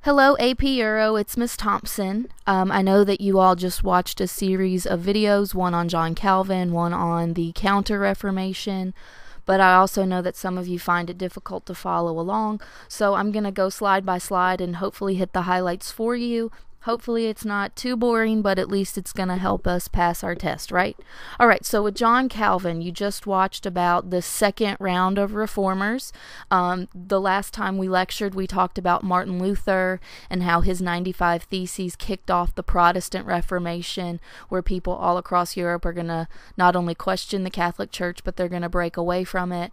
Hello, AP Euro. It's Miss Thompson. I know that you all just watched a series of videos, one on John Calvin, one on the Counter-Reformation, but I also know that some of you find it difficult to follow along, so I'm going to go slide by slide and hopefully hit the highlights for you. Hopefully it's not too boring, but at least it's going to help us pass our test, right? All right, so with John Calvin, you just watched about the second round of reformers. The last time we lectured, we talked about Martin Luther and how his 95 Theses kicked off the Protestant Reformation, where people all across Europe are going to not only question the Catholic Church, but they're going to break away from it.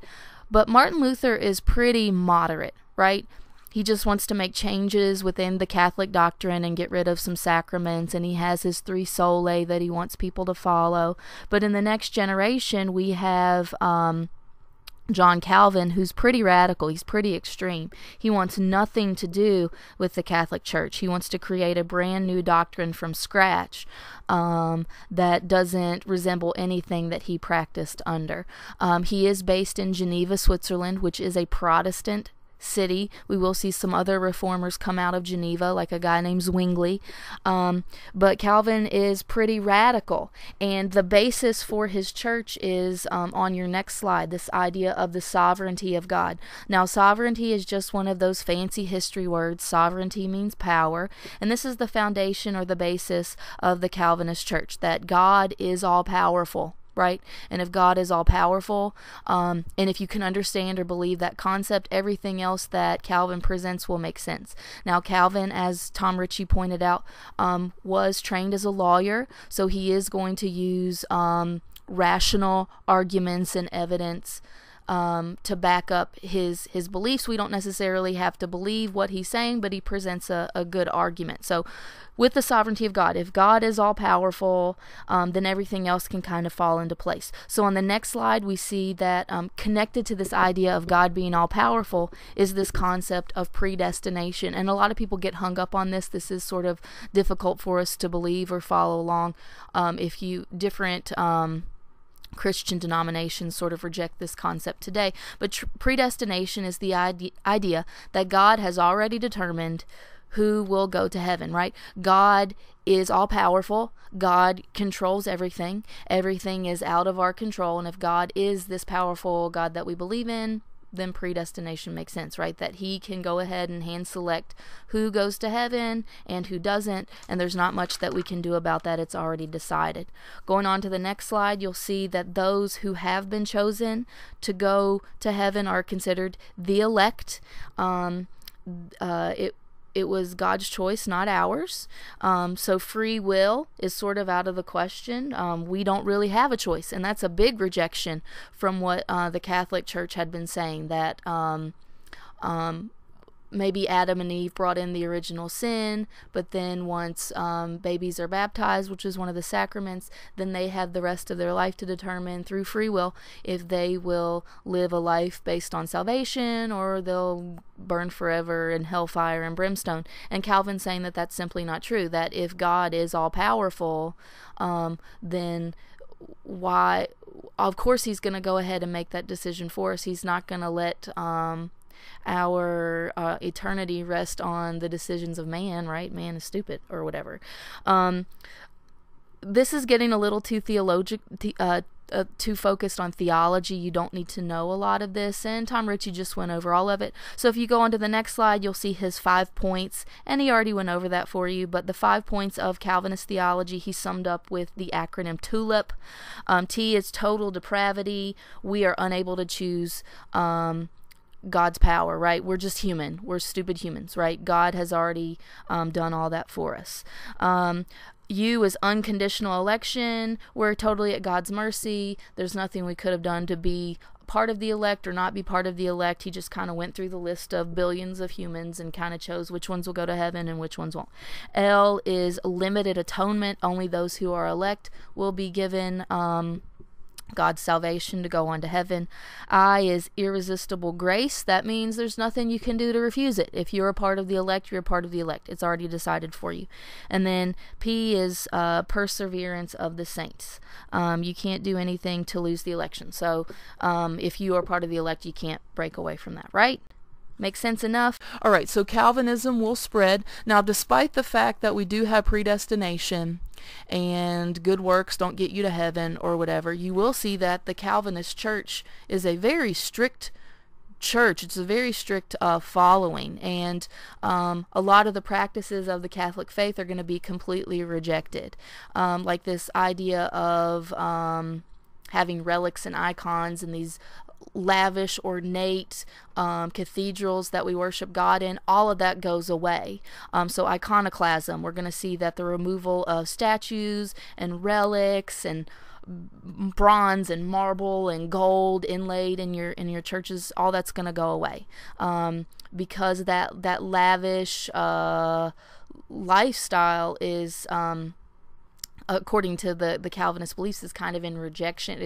But Martin Luther is pretty moderate, right? He just wants to make changes within the Catholic doctrine and get rid of some sacraments, and he has his three solae that he wants people to follow. But in the next generation, we have John Calvin, who's pretty radical. He's pretty extreme. He wants nothing to do with the Catholic Church. He wants to create a brand new doctrine from scratch that doesn't resemble anything that he practiced under. He is based in Geneva, Switzerland, which is a Protestant city. We will see some other reformers come out of Geneva, like a guy named Zwingli. But Calvin is pretty radical, and the basis for his church is on your next slide, this idea of the sovereignty of God. Now, sovereignty is just one of those fancy history words. Sovereignty means power, and this is the foundation or the basis of the Calvinist church, that God is all-powerful. Right? And if God is all-powerful, and if you can understand or believe that concept, everything else that Calvin presents will make sense. Now, Calvin, as Tom Ritchie pointed out, was trained as a lawyer, so he is going to use rational arguments and evidence to back up his beliefs. We don't necessarily have to believe what he's saying, but he presents a good argument. So with the sovereignty of God, if God is all-powerful, then everything else can kind of fall into place. So on the next slide, we see that connected to this idea of God being all-powerful is this concept of predestination. And a lot of people get hung up on this. This is sort of difficult for us to believe or follow along. If you different Christian denominations sort of reject this concept today. But predestination is the idea that God has already determined who will go to heaven, right? God is all-powerful. God controls everything. Everything is out of our control. And if God is this powerful God that we believe in, then predestination makes sense, right? That he can go ahead and hand select who goes to heaven and who doesn't, and there's not much that we can do about that. It's already decided. Going on to the next slide, you'll see that those who have been chosen to go to heaven are considered the elect. It was God's choice, not ours. So free will is sort of out of the question. We don't really have a choice, and that's a big rejection from what the Catholic Church had been saying, that maybe Adam and Eve brought in the original sin, but then once babies are baptized, which is one of the sacraments, then they have the rest of their life to determine through free will if they will live a life based on salvation or they'll burn forever in hellfire and brimstone. And Calvin's saying that that's simply not true, that if God is all-powerful, then why, of course he's going to go ahead and make that decision for us. He's not going to let our eternity rest on the decisions of man, right? Man is stupid or whatever. This is getting a little too too focused on theology. You don't need to know a lot of this, and Tom Ritchie just went over all of it. So if you go on to the next slide, you'll see his 5 points, and he already went over that for you, but the 5 points of Calvinist theology he summed up with the acronym TULIP. T is total depravity. We are unable to choose God's power, right? We're just human. We're stupid humans, right? God has already done all that for us. U is unconditional election. We're totally at God's mercy. There's nothing we could have done to be part of the elect or not be part of the elect. He just kind of went through the list of billions of humans and kind of chose which ones will go to heaven and which ones won't. L is limited atonement. Only those who are elect will be given God's salvation to go on to heaven. I is irresistible grace. That means there's nothing you can do to refuse it. If you're a part of the elect, you're a part of the elect. It's already decided for you. And then P is perseverance of the saints. You can't do anything to lose the election. So if you are part of the elect, you can't break away from that, right? Make sense enough? All right, so Calvinism will spread. Now, despite the fact that we do have predestination and good works don't get you to heaven or whatever, you will see that the Calvinist church is a very strict church. It's a very strict following, and a lot of the practices of the Catholic faith are going to be completely rejected, like this idea of having relics and icons and these lavish, ornate cathedrals that we worship God in. All of that goes away. So iconoclasm, we're going to see that the removal of statues and relics and bronze and marble and gold inlaid in your churches, all that's going to go away, because that lavish lifestyle is, according to the Calvinist beliefs, is kind of in rejection.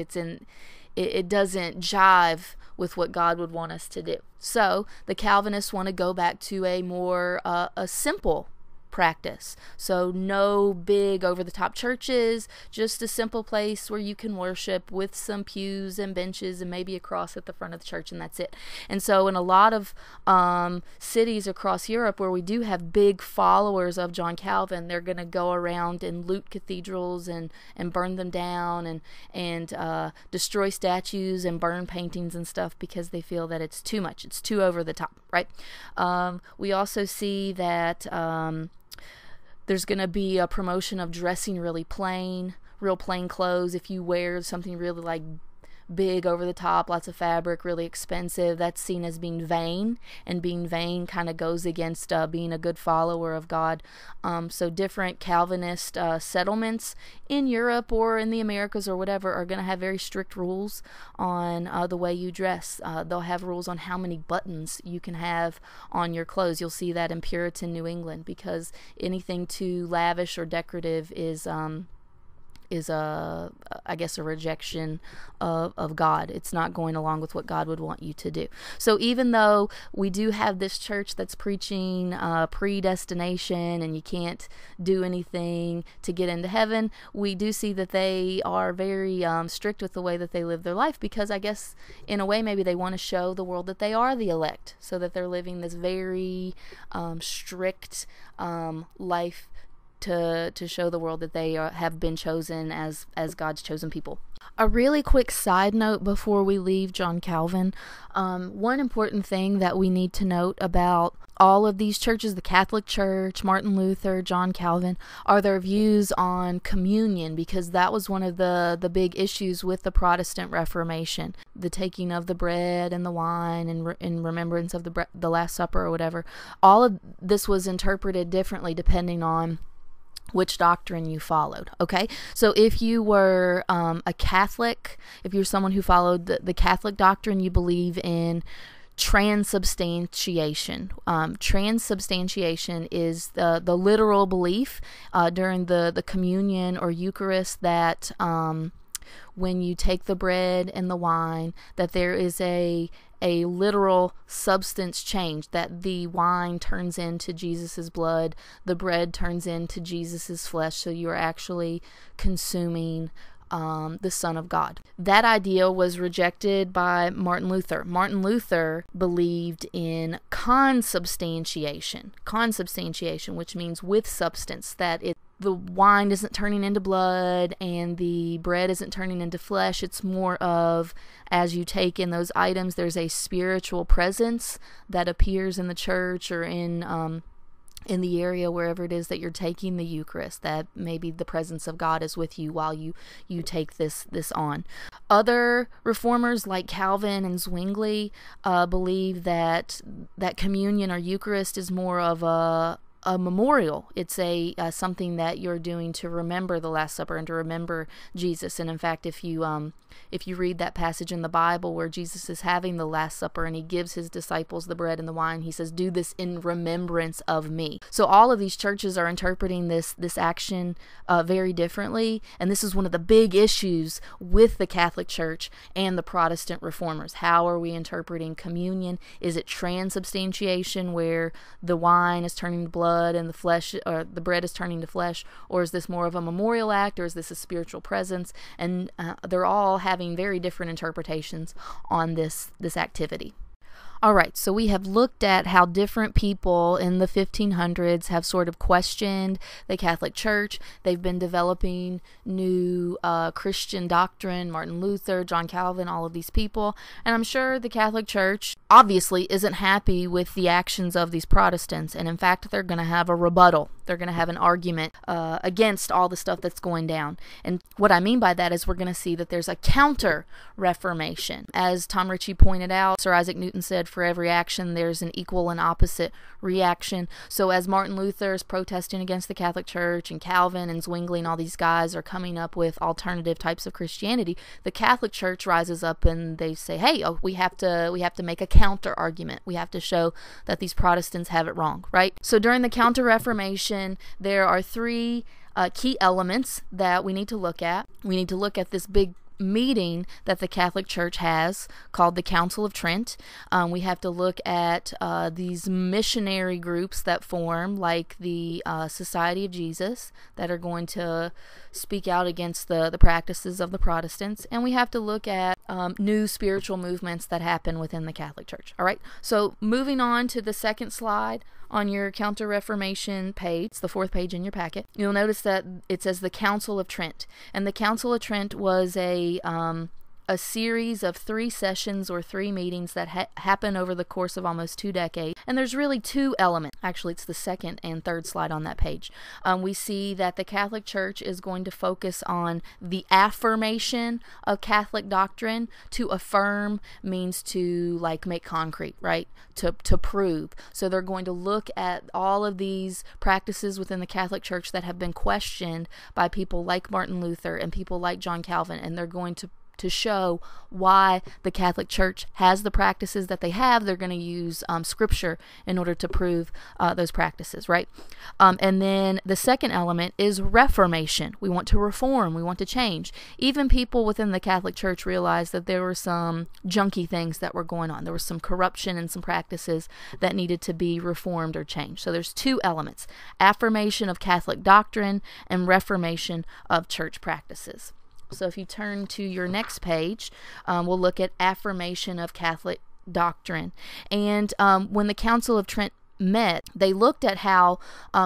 It doesn't jive with what God would want us to do. So the Calvinists want to go back to a more a simple practice. So no big over-the-top churches, just a simple place where you can worship with some pews and benches and maybe a cross at the front of the church, and that's it. And so in a lot of cities across Europe where we do have big followers of John Calvin, they're going to go around and loot cathedrals and burn them down and destroy statues and burn paintings and stuff because they feel that it's too much. It's too over the top, right? We also see that there's going to be a promotion of dressing really plain, real plain clothes. If you wear something really like big, over the top, lots of fabric, really expensive, that's seen as being vain, and being vain kind of goes against being a good follower of God. So different Calvinist settlements in Europe or in the Americas or whatever are going to have very strict rules on the way you dress. They'll have rules on how many buttons you can have on your clothes. You'll see that in Puritan New England, because anything too lavish or decorative is I guess a rejection of God. It's not going along with what God would want you to do. So even though we do have this church that's preaching predestination and you can't do anything to get into heaven, we do see that they are very strict with the way that they live their life, because I guess in a way maybe they want to show the world that they are the elect, so that they're living this very strict life to show the world that they have been chosen as God's chosen people. A really quick side note before we leave John Calvin. One important thing that we need to note about all of these churches, the Catholic Church, Martin Luther, John Calvin, are their views on communion, because that was one of the big issues with the Protestant Reformation. The taking of the bread and the wine in remembrance of the Last Supper or whatever. All of this was interpreted differently depending on which doctrine you followed. Okay, so if you were a Catholic, if you're someone who followed the Catholic doctrine, you believe in transubstantiation. Transubstantiation is the literal belief during the communion or Eucharist that when you take the bread and the wine, that there is a literal substance change, that the wine turns into Jesus's blood, the bread turns into Jesus's flesh, so you're actually consuming the Son of God. That idea was rejected by Martin Luther. Martin Luther believed in consubstantiation, which means with substance, that the wine isn't turning into blood and the bread isn't turning into flesh. It's more of, as you take in those items, there's a spiritual presence that appears in the church or in the area wherever it is that you're taking the Eucharist, that maybe the presence of God is with you while you take this on. Other reformers like Calvin and Zwingli believe that communion or Eucharist is more of a memorial. It's something that you're doing to remember the Last Supper and to remember Jesus. And in fact, if you read that passage in the Bible where Jesus is having the Last Supper and he gives his disciples the bread and the wine, he says, "Do this in remembrance of me." So all of these churches are interpreting this action very differently, and this is one of the big issues with the Catholic Church and the Protestant reformers. How are we interpreting communion? Is it transubstantiation, where the wine is turning to blood and the flesh, or the bread is turning to flesh, or is this more of a memorial act, or is this a spiritual presence? And they're all having very different interpretations on this activity. All right, so we have looked at how different people in the 1500s have sort of questioned the Catholic Church. They've been developing new Christian doctrine, Martin Luther, John Calvin, all of these people. And I'm sure the Catholic Church obviously isn't happy with the actions of these Protestants. And in fact, they're going to have a rebuttal. They're going to have an argument against all the stuff that's going down. And what I mean by that is we're going to see that there's a counter-reformation. As Tom Ritchie pointed out, Sir Isaac Newton said, for every action there's an equal and opposite reaction. So as Martin Luther is protesting against the Catholic Church, and Calvin and Zwingli and all these guys are coming up with alternative types of Christianity, the Catholic Church rises up and they say, hey, we have to make a counter argument. We have to show that these Protestants have it wrong, right? So during the Counter-Reformation, there are three key elements that we need to look at. We need to look at this big meeting that the Catholic Church has called the Council of Trent. We have to look at these missionary groups that form, like the Society of Jesus, that are going to speak out against the practices of the Protestants. And we have to look at new spiritual movements that happen within the Catholic Church. All right, so moving on to the second slide on your Counter-Reformation page, it's the fourth page in your packet, you'll notice that it says the Council of Trent. And the Council of Trent was a series of 3 sessions or 3 meetings that happen over the course of almost 2 decades. And there's really 2 elements. Actually, it's the second and third slide on that page. We see that the Catholic Church is going to focus on the affirmation of Catholic doctrine. To affirm means to make concrete, right? To prove. So they're going to look at all of these practices within the Catholic Church that have been questioned by people like Martin Luther and people like John Calvin, and they're going to show why the Catholic Church has the practices that they have. They're going to use scripture in order to prove those practices, right? And then the second element is reformation. We want to reform. We want to change. Even people within the Catholic Church realized that there were some junky things that were going on. There was some corruption and some practices that needed to be reformed or changed. So there's 2 elements: affirmation of Catholic doctrine and reformation of church practices. So if you turn to your next page, we'll look at affirmation of Catholic doctrine. And when the Council of Trent met, they looked at how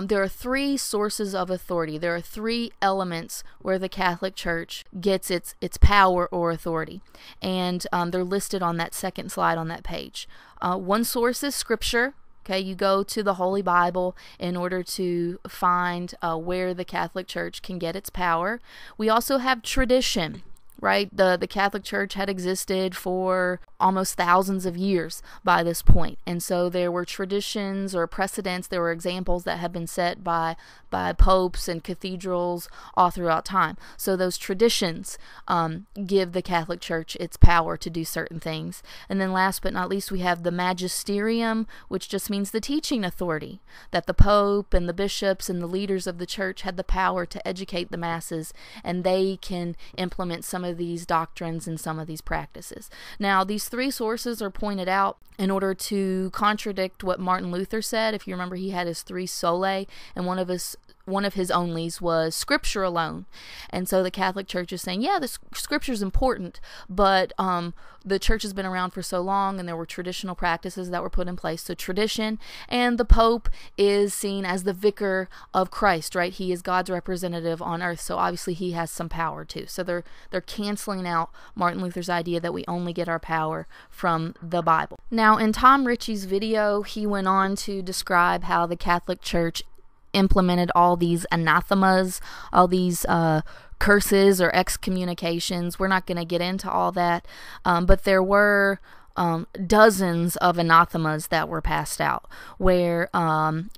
there are 3 sources of authority. There are 3 elements where the Catholic Church gets its power or authority. And they're listed on that second slide on that page. One source is Scripture. Okay, you go to the Holy Bible in order to find where the Catholic Church can get its power. We also have tradition, right? The Catholic Church had existed for almost thousands of years by this point. And so there were traditions or precedents, there were examples that have been set by popes and cathedrals all throughout time. So those traditions give the Catholic Church its power to do certain things. And then last but not least, we have the magisterium, which just means the teaching authority, that the Pope and the bishops and the leaders of the church had the power to educate the masses, and they can implement some of these doctrines and some of these practices. Now, these 3 sources are pointed out in order to contradict what Martin Luther said. If you remember, he had his 3 solae, and one of his onlys was Scripture alone. And so the Catholic Church is saying, yeah, the Scripture is important, but the church has been around for so long, and there were traditional practices that were put in place. So tradition, and the Pope is seen as the vicar of Christ, right? He is God's representative on earth, so obviously he has some power too. So they're canceling out Martin Luther's idea that we only get our power from the Bible. Now, in Tom Ritchie's video, he went on to describe how the Catholic Church implemented all these anathemas, all these curses or excommunications. We're not going to get into all that, but there were dozens of anathemas that were passed out, where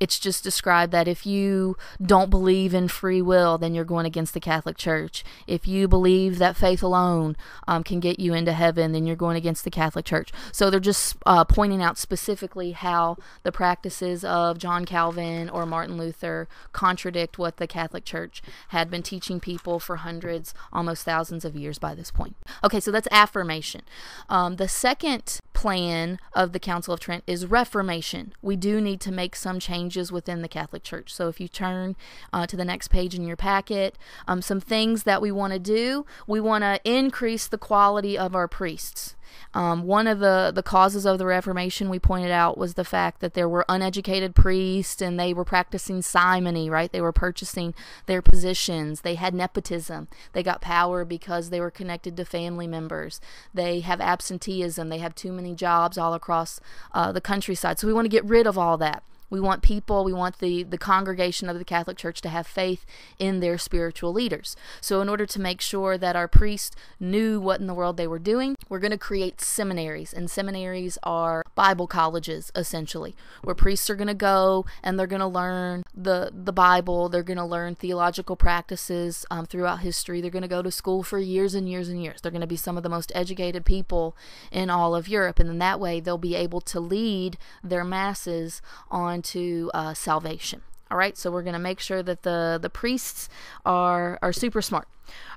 it's just described that if you don't believe in free will, then you're going against the Catholic Church. If you believe that faith alone can get you into heaven, then you're going against the Catholic Church. So they're just pointing out specifically how the practices of John Calvin or Martin Luther contradict what the Catholic Church had been teaching people for hundreds, almost thousands of years by this point. Okay, so that's affirmation. The second plan of the Council of Trent is Reformation. We do need to make some changes within the Catholic Church. So if you turn to the next page in your packet, some things that we want to do. We want to increase the quality of our priests. One of the causes of the Reformation we pointed out was the fact that there were uneducated priests and they were practicing simony, right? They were purchasing their positions. They had nepotism. They got power because they were connected to family members. They have absenteeism. They have too many jobs all across the countryside. So we want to get rid of all that. We want the congregation of the Catholic Church to have faith in their spiritual leaders. So in order to make sure that our priests knew what in the world they were doing, we're going to create seminaries. And seminaries are Bible colleges, essentially, where priests are going to go and they're going to learn the Bible. They're going to learn theological practices throughout history. They're going to go to school for years and years and years. They're going to be some of the most educated people in all of Europe. And then that way they'll be able to lead their masses on to salvation. All right, so we're going to make sure that the priests are super smart.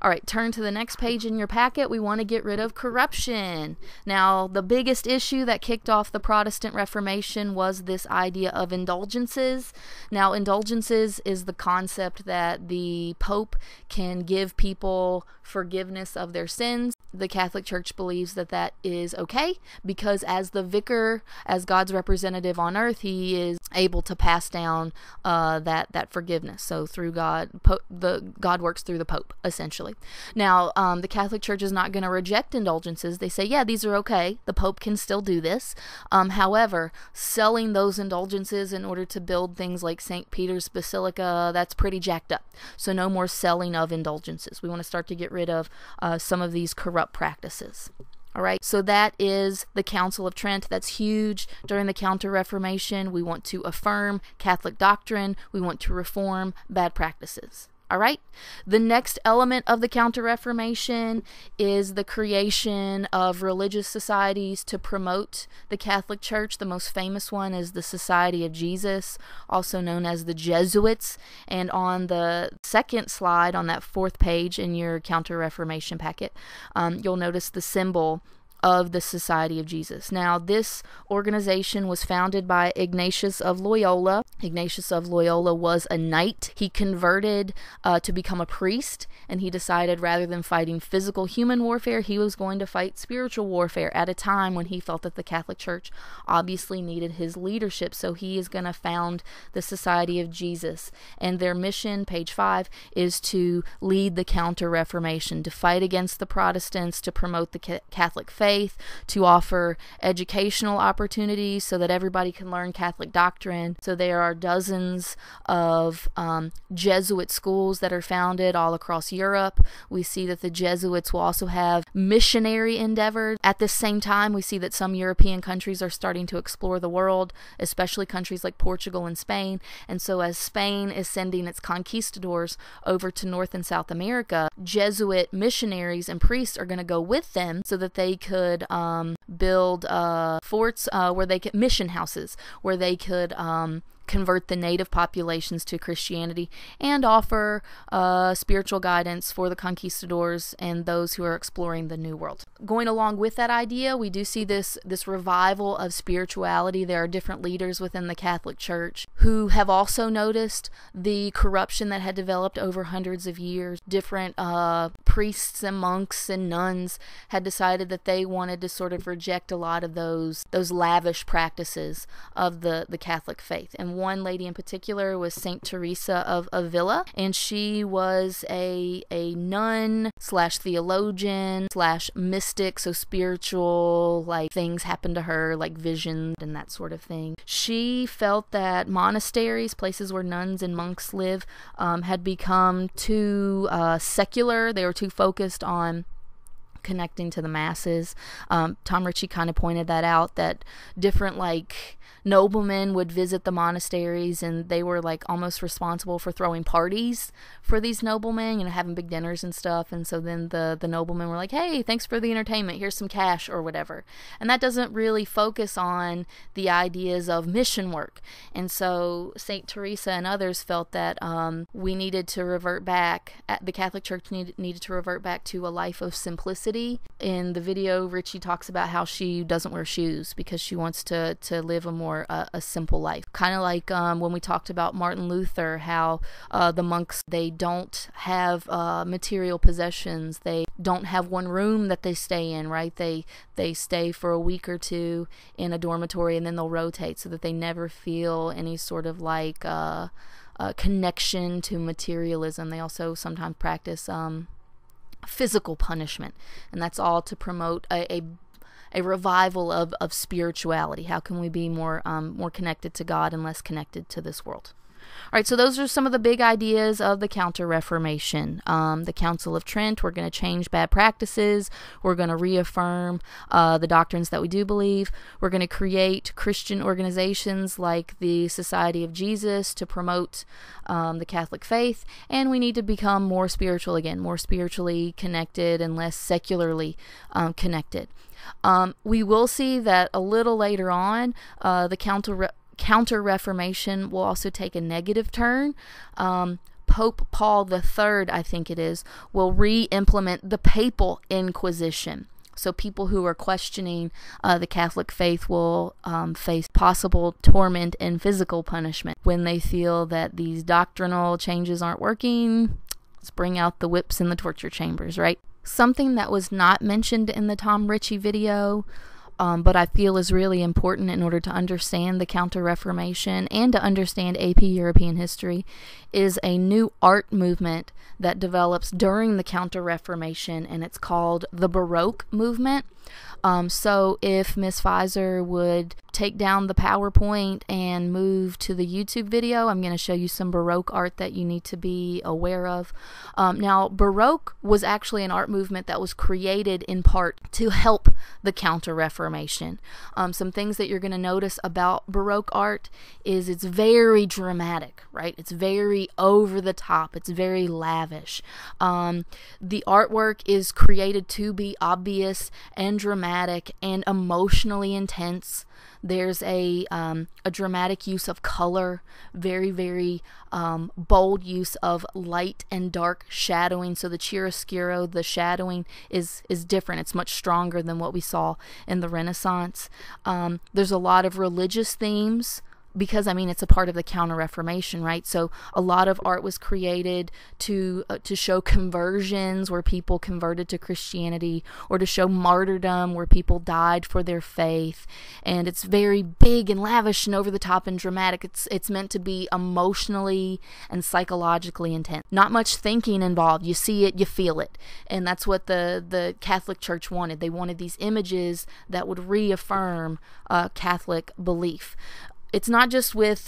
All right, turn to the next page in your packet. We want to get rid of corruption. Now, the biggest issue that kicked off the Protestant Reformation was this idea of indulgences. Now, indulgences is the concept that the Pope can give people forgiveness of their sins. The Catholic Church believes that that is okay because as the vicar, as God's representative on earth, he is able to pass down that forgiveness. So through God, God works through the Pope, essentially. Now, the Catholic Church is not going to reject indulgences. They say, yeah, these are okay. The Pope can still do this. However, selling those indulgences in order to build things like St. Peter's Basilica, that's pretty jacked up. So no more selling of indulgences. We want to start to get rid of some of these corrupt practices. All right, so that is the Council of Trent. That's huge. During the Counter-Reformation, we want to affirm Catholic doctrine. We want to reform bad practices. All right. The next element of the Counter-Reformation is the creation of religious societies to promote the Catholic Church. The most famous one is the Society of Jesus, also known as the Jesuits. And on the second slide, on that fourth page in your Counter-Reformation packet, you'll notice the symbol of the Society of Jesus. Now, this organization was founded by Ignatius of Loyola. Ignatius of Loyola was a knight. He converted to become a priest, and he decided rather than fighting physical human warfare, he was going to fight spiritual warfare at a time when he felt that the Catholic Church obviously needed his leadership. So he is going to found the Society of Jesus. And their mission, page 5, is to lead the Counter-Reformation, to fight against the Protestants, to promote the Catholic faith, to offer educational opportunities so that everybody can learn Catholic doctrine. So there are dozens of Jesuit schools that are founded all across Europe. We see that the Jesuits will also have missionary endeavors. At the same time, we see that some European countries are starting to explore the world, especially countries like Portugal and Spain. And so as Spain is sending its conquistadors over to North and South America, Jesuit missionaries and priests are going to go with them so that they could build forts where they could, mission houses where they could convert the native populations to Christianity and offer spiritual guidance for the conquistadors and those who are exploring the New World. Going along with that idea, we do see this revival of spirituality. There are different leaders within the Catholic Church who have also noticed the corruption that had developed over hundreds of years. Different priests and monks and nuns had decided that they wanted to sort of reject a lot of those lavish practices of the Catholic faith. And one lady in particular was Saint Teresa of Avila, and she was a nun / theologian / mystic, so spiritual, like things happened to her, like visions and that sort of thing. She felt that monasteries, places where nuns and monks live, had become too secular. They were too focused on connecting to the masses. Tom Ritchie kind of pointed that out, that different noblemen would visit the monasteries and they were almost responsible for throwing parties for these noblemen, having big dinners and stuff. And so then the noblemen were like, hey, thanks for the entertainment, here's some cash or whatever. And that doesn't really focus on the ideas of mission work. And so Saint Teresa and others felt that we needed to revert back, the Catholic Church needed to revert back to a life of simplicity. In the video, Ritchie talks about how she doesn't wear shoes because she wants to live a more more a simple life. Kind of like when we talked about Martin Luther, how the monks, they don't have material possessions. They don't have one room that they stay in, right? They stay for a week or two in a dormitory, and then they'll rotate so that they never feel any sort of like connection to materialism. They also sometimes practice physical punishment, and that's all to promote a revival of spirituality. How can we be more connected to God and less connected to this world? All right, so those are some of the big ideas of the Counter-Reformation. The Council of Trent, we're going to change bad practices. We're going to reaffirm the doctrines that we do believe. We're going to create Christian organizations like the Society of Jesus to promote the Catholic faith. And we need to become more spiritual again, more spiritually connected and less secularly connected. We will see that a little later on, the Counter-Reformation will also take a negative turn. Pope Paul III, I think it is, will re-implement the Papal Inquisition. So people who are questioning the Catholic faith will face possible torment and physical punishment. When they feel that these doctrinal changes aren't working, let's bring out the whips and the torture chambers, right? Something that was not mentioned in the Tom Ritchie video, but I feel is really important in order to understand the Counter-Reformation and to understand AP European history, is a new art movement that develops during the Counter-Reformation, and it's called the Baroque movement. So if Miss Pfizer would take down the PowerPoint and move to the YouTube video, I'm going to show you some Baroque art that you need to be aware of. Now, Baroque was actually an art movement that was created in part to help the Counter-Reformation. Some things that you're going to notice about Baroque art is it's very dramatic, right? It's very over the top. It's very lavish. The artwork is created to be obvious and dramatic and emotionally intense. There's a dramatic use of color, very, very bold use of light and dark shadowing. So the chiaroscuro, the shadowing, is different. It's much stronger than what we saw in the Renaissance. There's a lot of religious themes, because it's a part of the Counter-Reformation, right? So a lot of art was created to show conversions where people converted to Christianity, or to show martyrdom where people died for their faith. And it's very big and lavish and over the top and dramatic. It's meant to be emotionally and psychologically intense. Not much thinking involved. You see it, you feel it. And that's what the Catholic Church wanted. They wanted these images that would reaffirm Catholic belief. It's not just with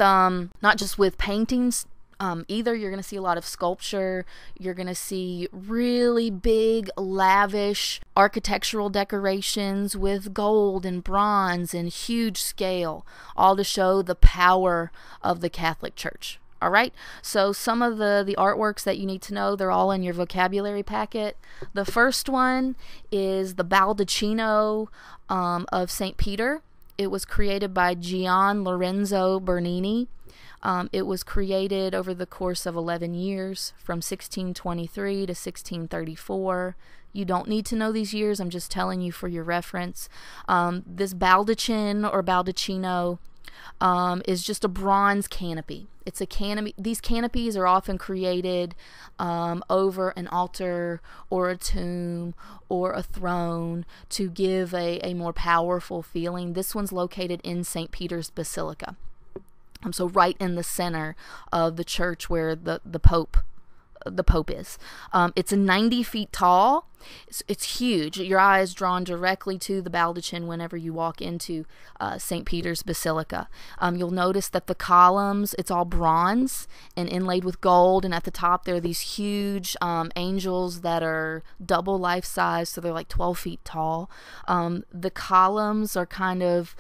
paintings either. You're going to see a lot of sculpture. You're going to see really big, lavish architectural decorations with gold and bronze and huge scale, all to show the power of the Catholic Church. All right, so some of the artworks that you need to know, they're all in your vocabulary packet. The first one is the Baldacchino of St. Peter. It was created by Gian Lorenzo Bernini. It was created over the course of 11 years, from 1623 to 1634. You don't need to know these years. I'm just telling you for your reference. This baldachin or baldacchino is just a bronze canopy. It's a canopy. These canopies are often created over an altar or a tomb or a throne to give a more powerful feeling. This one's located in St. Peter's Basilica. So right in the center of the church where the Pope is. It's 90 feet tall. It's huge. Your eye is drawn directly to the baldachin whenever you walk into St. Peter's Basilica. You'll notice that the columns, it's all bronze and inlaid with gold, and at the top there are these huge angels that are double life size, so they're like 12 feet tall. The columns are kind of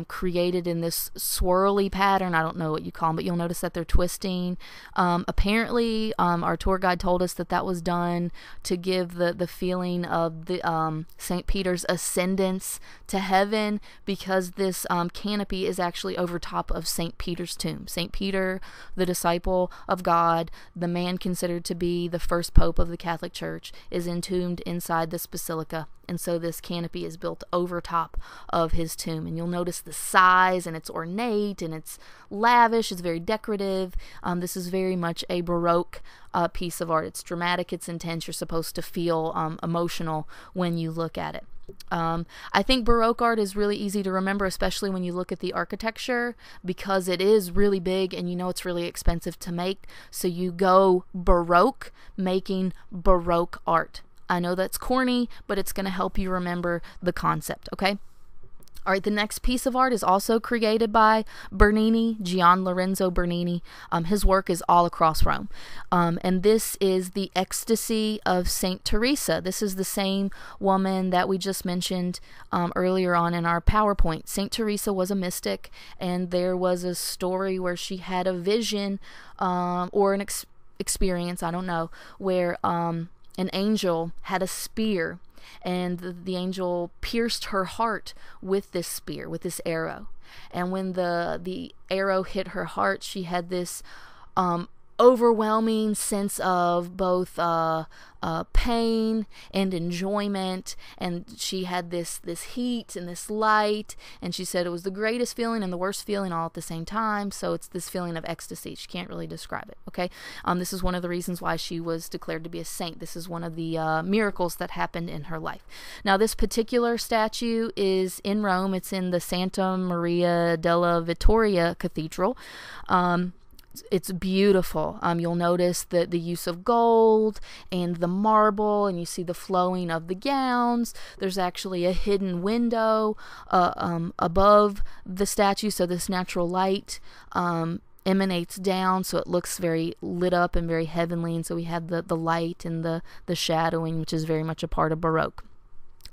created in this swirly pattern. I don't know what you call them, but you'll notice that they're twisting. Apparently, our tour guide told us that was done to give the feeling of the St. Peter's ascendance to heaven, because this canopy is actually over top of St. Peter's tomb. St. Peter, the disciple of God, the man considered to be the first pope of the Catholic Church, is entombed inside this basilica and so this canopy is built over top of his tomb. And you'll notice the size, and it's ornate, and it's lavish, it's very decorative. This is very much a Baroque piece of art. It's dramatic, it's intense, you're supposed to feel emotional when you look at it. I think Baroque art is really easy to remember, especially when you look at the architecture, because it is really big and you know it's really expensive to make. So you go Baroque, making Baroque art. I know that's corny, but it's going to help you remember the concept, okay? All right, the next piece of art is also created by Bernini, Gian Lorenzo Bernini. His work is all across Rome. And this is the Ecstasy of Saint Teresa. This is the same woman that we just mentioned earlier on in our PowerPoint. Saint Teresa was a mystic, and there was a story where she had a vision or an experience, I don't know, where an angel had a spear, and the angel pierced her heart with this spear, with this arrow. And when the arrow hit her heart, she had this overwhelming sense of both pain and enjoyment, and she had this heat and this light, and she said it was the greatest feeling and the worst feeling all at the same time. So it's this feeling of ecstasy. She can't really describe it, okay? This is one of the reasons why she was declared to be a saint. This is one of the miracles that happened in her life. Now, this particular statue is in Rome. It's in the Santa Maria della Vittoria Cathedral. It's beautiful. You'll notice the use of gold and the marble, and you see the flowing of the gowns. There's actually a hidden window above the statue, so this natural light emanates down, so it looks very lit up and very heavenly. And so we have the light and the shadowing, which is very much a part of Baroque.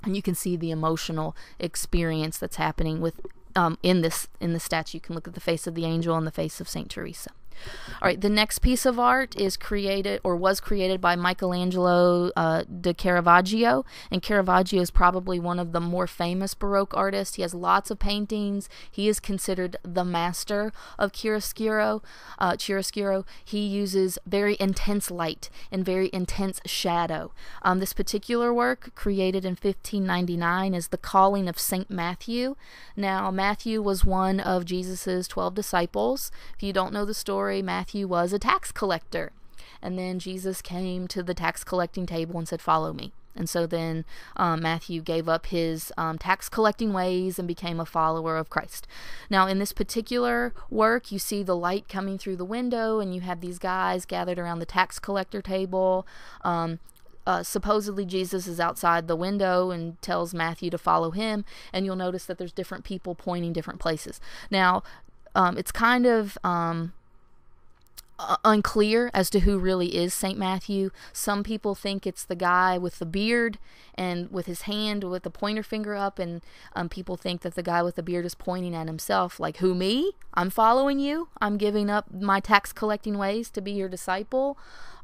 And you can see the emotional experience that's happening with in the statue. You can look at the face of the angel and the face of Saint Teresa. All right, the next piece of art is created, or was created, by Michelangelo da Caravaggio, and Caravaggio is probably one of the more famous Baroque artists. He has lots of paintings. He is considered the master of chiaroscuro. He uses very intense light and very intense shadow. This particular work, created in 1599, is the Calling of Saint Matthew. Now, Matthew was one of Jesus's 12 disciples. If you don't know the story, Matthew was a tax collector, and then Jesus came to the tax collecting table and said, "Follow me." And so then Matthew gave up his tax collecting ways and became a follower of Christ. Now, in this particular work, you see the light coming through the window, and you have these guys gathered around the tax collector table. Supposedly Jesus is outside the window and tells Matthew to follow him, and you'll notice that there's different people pointing different places. Now, it's kind of unclear as to who really is Saint Matthew. Some people think it's the guy with the beard and with his hand with the pointer finger up, and people think that the guy with the beard is pointing at himself, like, who, me? I'm following you. I'm giving up my tax collecting ways to be your disciple.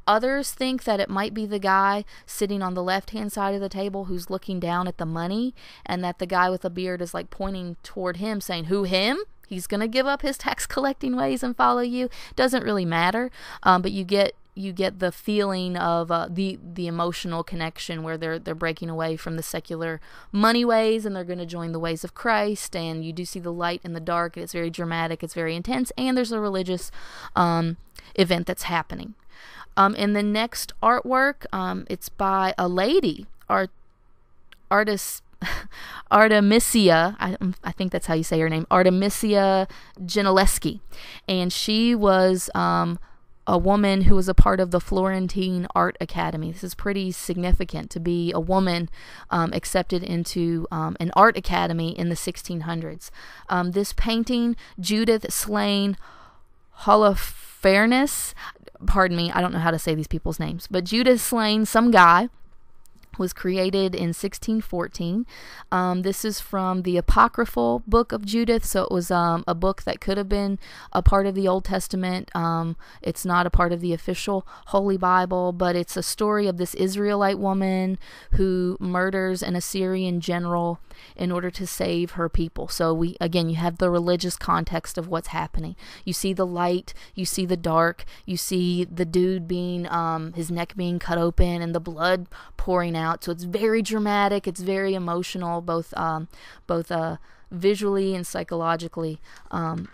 Others think that it might be the guy sitting on the left-hand side of the table who's looking down at the money, and that the guy with the beard is like pointing toward him, saying, who, him? He's going to give up his tax collecting ways and follow you. Doesn't really matter, but you get the feeling of the emotional connection where they're breaking away from the secular money ways and they're going to join the ways of Christ. And you do see the light and the dark. It's very dramatic. It's very intense, and there's a religious event that's happening. In the next artwork, it's by a lady, Artemisia, I think that's how you say her name, Artemisia Gentileschi, and she was a woman who was a part of the Florentine Art Academy. This is pretty significant to be a woman accepted into an art academy in the 1600s. This painting, Judith Slain Holofernes, pardon me, I don't know how to say these people's names, but Judith Slain, some guy, was created in 1614. This is from the apocryphal book of Judith, so it was a book that could have been a part of the Old Testament. It's not a part of the official Holy Bible, but it's a story of this Israelite woman who murders an Assyrian general in order to save her people. So you have the religious context of what's happening. You see the light, you see the dark, you see the dude being his neck being cut open and the blood pouring out. So it's very dramatic. It's very emotional, both visually and psychologically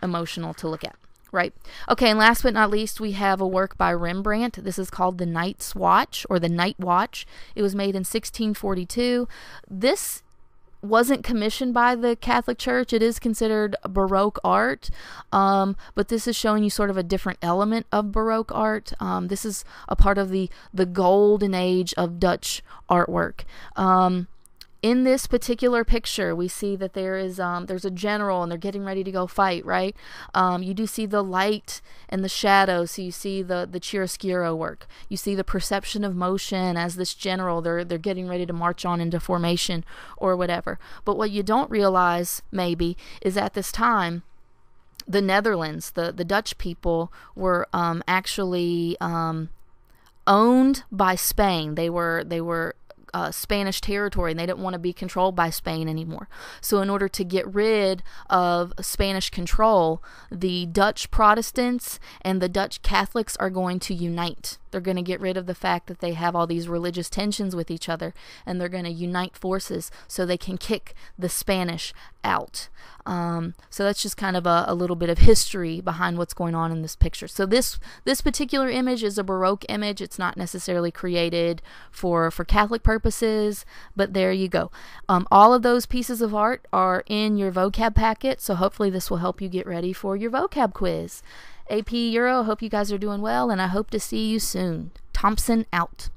emotional to look at. Right. Okay, and last but not least, we have a work by Rembrandt. This is called The Night's Watch, or The Night Watch. It was made in 1642. This wasn't commissioned by the Catholic Church. It is considered Baroque art, but this is showing you sort of a different element of Baroque art. This is a part of the golden age of Dutch artwork. In this particular picture, we see that there's a general and they're getting ready to go fight, right? You do see the light and the shadow, so you see the chiaroscuro work. You see the perception of motion as this general, they're getting ready to march on into formation or whatever. But what you don't realize, maybe, is at this time, the Netherlands, the Dutch people, were actually owned by Spain. They were Spanish territory, and they didn't want to be controlled by Spain anymore. So in order to get rid of Spanish control, the Dutch Protestants and the Dutch Catholics are going to unite. They're going to get rid of the fact that they have all these religious tensions with each other, and they're going to unite forces so they can kick the Spanish out. So that's just kind of a little bit of history behind what's going on in this picture. So this particular image is a Baroque image. It's not necessarily created for Catholic purposes, but there you go. All of those pieces of art are in your vocab packet, so hopefully this will help you get ready for your vocab quiz. AP Euro, I hope you guys are doing well, and I hope to see you soon. Thompson out.